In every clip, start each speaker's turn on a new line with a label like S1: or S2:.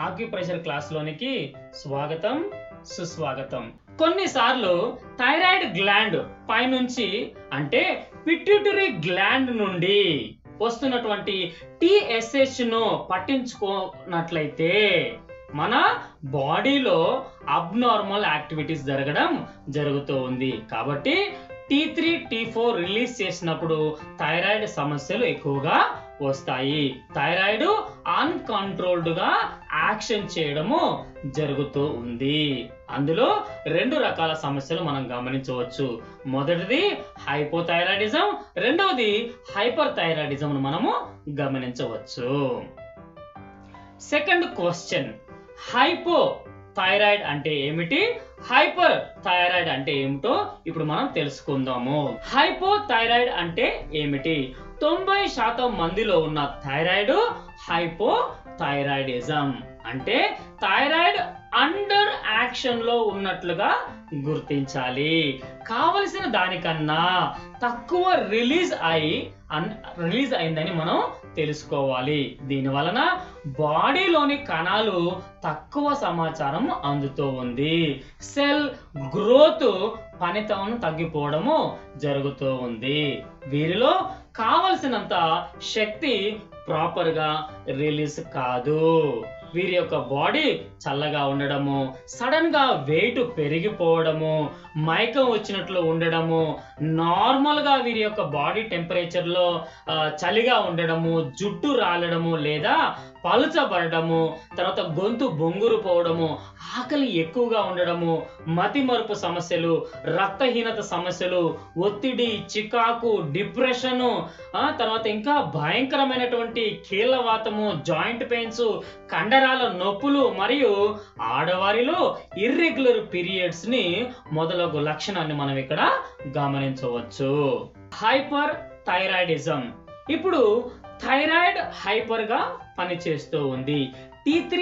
S1: Acupressure class లోనికి స్వాగతం సుస్వాగతం. కొన్నిసార్లు థైరాయిడ్ గ్లాండ్ పైనుంచి అంటే పిట్యూటరీ గ్లాండ్ నుండి వస్తున్నటువంటి TSH ను పట్టించుకోనట్లయితే మన బాడీలో అబ్నార్మల్ యాక్టివిటీస్ జరుగుతూ ఉంది. కాబట్టి T3 T4 రిలీజ్ చేసినప్పుడు థైరాయిడ్ సమస్యలు ఎక్కువగా వస్తాయి. థైరాయిడ్ అన్కంట్రోల్డ్ గా యాక్షన్ చేయడము జరుగుతూ ఉంది. అందులో రెండు రకాల సమస్యలు మనం గమనించవచ్చు. మొదటిది హైపోథైరాయిడిజం, రెండవది హైపర్ థైరాయిడిజం మనము గమనించవచ్చు. సెకండ్ క్వశ్చన్, హైపో థైరాయిడ్ అంటే ఏమిటి, హైపర్ థైరాయిడ్ అంటే ఏమిటో ఇప్పుడు మనం తెలుసుకుందాము. హైపో థైరాయిడ్ అంటే ఏమిటి? 90% మందిలో ఉన్న థైరాయిడ్ హైపో థైరాయిడిజం అంటే థైరాయిడ్ అండర్ యాక్షన్ లో ఉన్నట్లుగా గుర్తించాలి. కావలసిన దానికన్నా తక్కువ రిలీజ్ అయిందని మనం తెలుసుకోవాలి. దీని వలన బాడీలోని కణాలు తక్కువ సమాచారం అందుతూ ఉంది. సెల్ గ్రోత్ పనితనం తగ్గిపోవడము జరుగుతూ ఉంది. వీరిలో కావలసినంత శక్తి ప్రాపర్ గా రిలీజ్ కాదు. వీరి యొక్క బాడీ చల్లగా ఉండడము, సడన్ గా వెయిట్ పెరిగిపోవడము, మైకం వచ్చినట్లు ఉండడము, నార్మల్ గా వీరి యొక్క బాడీ టెంపరేచర్ లో చలిగా ఉండడము, జుట్టు రాలడము లేదా పలుచబడము, తర్వాత గొంతు బొంగురు పోవడము, ఆకలి ఎక్కువగా ఉండడము, మతిమరుపు సమస్యలు, రక్తహీనత సమస్యలు, ఒత్తిడి, చికాకు, డిప్రెషన్, తర్వాత ఇంకా భయంకరమైనటువంటి కీళ్ళవాతము, జాయింట్ పెయిన్స్, కండరాల నొప్పులు మరియు ఆడవారిలో ఇర్రెగ్యులర్ పీరియడ్స్ ని మొదలగు లక్షణాన్ని మనం ఇక్కడ గమనించవచ్చు. హైపర్ థైరాయిడిజం ఇప్పుడు థైరాయిడ్ హైపర్ గా పనిచేస్తూ ఉంది. T3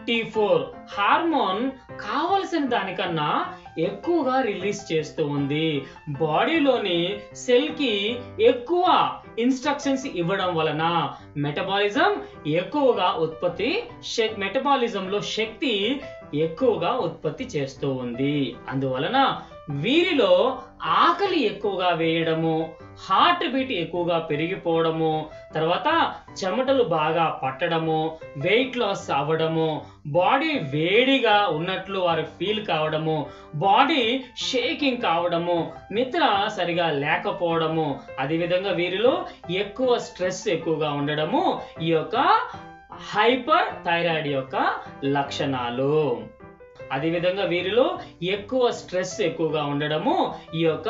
S1: T4 హార్మోన్ కావలసిన దానికన్నా ఎక్కువగా రిలీజ్ చేస్తూ ఉంది. బాడీలోని సెల్ కి ఎక్కువ ఇన్స్ట్రక్షన్స్ ఇవ్వడం వలన మెటబాలిజంలో శక్తి ఎక్కువగా ఉత్పత్తి చేస్తూ ఉంది. అందువలన వీరిలో ఆకలి ఎక్కువగా వేయడము, హార్ట్ బీట్ ఎక్కువగా పెరిగిపోవడము, తర్వాత చెమటలు బాగా పట్టడము, వెయిట్ లాస్ అవ్వడము, బాడీ వేడిగా ఉన్నట్లు వారు ఫీల్ కావడము, బాడీ షేకింగ్ కావడము, నిద్ర సరిగా లేకపోవడము, అదేవిధంగా వీరిలో ఎక్కువ స్ట్రెస్ ఎక్కువగా ఉండడము ఈ యొక్క హైపర్ థైరాయిడ్ యొక్క లక్షణాలు. అదేవిధంగా వీరిలో ఎక్కువ స్ట్రెస్ ఎక్కువగా ఉండడము ఈ యొక్క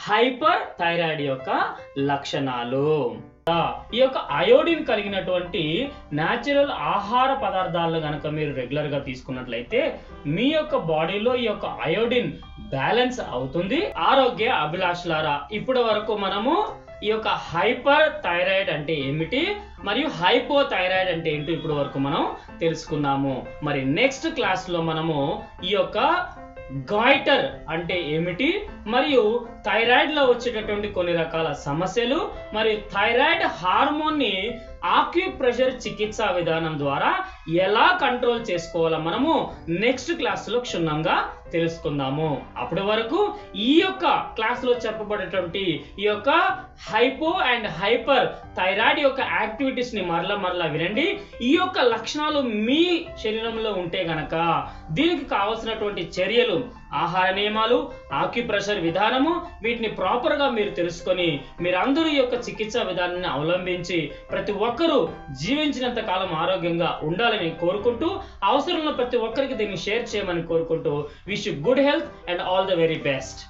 S1: హైపర్ థైరాయిడ్ యొక్క లక్షణాలు. ఈ యొక్క అయోడిన్ కలిగినటువంటి న్యాచురల్ ఆహార పదార్థాలను గనక మీరు రెగ్యులర్ గా తీసుకున్నట్లయితే మీ యొక్క బాడీలో ఈ యొక్క అయోడిన్ బ్యాలెన్స్ అవుతుంది. ఆరోగ్య అభిలాషులారా, ఇప్పటి వరకు మనము ఈ యొక్క హైపర్ థైరాయిడ్ అంటే ఏమిటి మరియు హైపో థైరాయిడ్ అంటే ఏంటో ఇప్పుడు వరకు మనం తెలుసుకున్నాము. మరి నెక్స్ట్ క్లాస్ లో మనము ఈ యొక్క గాయిటర్ అంటే ఏమిటి మరియు థైరాయిడ్ లో వచ్చేటటువంటి కొన్ని రకాల సమస్యలు మరియు థైరాయిడ్ హార్మోన్ ని ఆక్యుప్రెషర్ చికిత్సా విధానం ద్వారా ఎలా కంట్రోల్ చేసుకోవాలో మనము నెక్స్ట్ క్లాస్ లో క్షుణ్ణంగా తెలుసుకుందాము. అప్పటి వరకు ఈ యొక్క క్లాస్ లో చెప్పబడేటువంటి ఈ యొక్క హైపో అండ్ హైపర్ థైరాయిడ్ యొక్క యాక్టివిటీస్ ని మరలా వినండి. ఈ యొక్క లక్షణాలు మీ శరీరంలో ఉంటే గనక దీనికి కావాల్సినటువంటి చర్యలు, ఆహార నియమాలు, ఆక్యుప్రెషర్ విధానము, వీటిని ప్రాపర్ గా మీరు తెలుసుకొని మీరందరూ ఈ యొక్క చికిత్సా విధానాన్ని అవలంబించి ప్రతి ఒక్కరూ జీవించినంత కాలం ఆరోగ్యంగా ఉండాలని కోరుకుంటూ, అవసరం ఉన్న ప్రతి ఒక్కరికి దీన్ని షేర్ చేయమని కోరుకుంటూ, wish you good health and all the very best.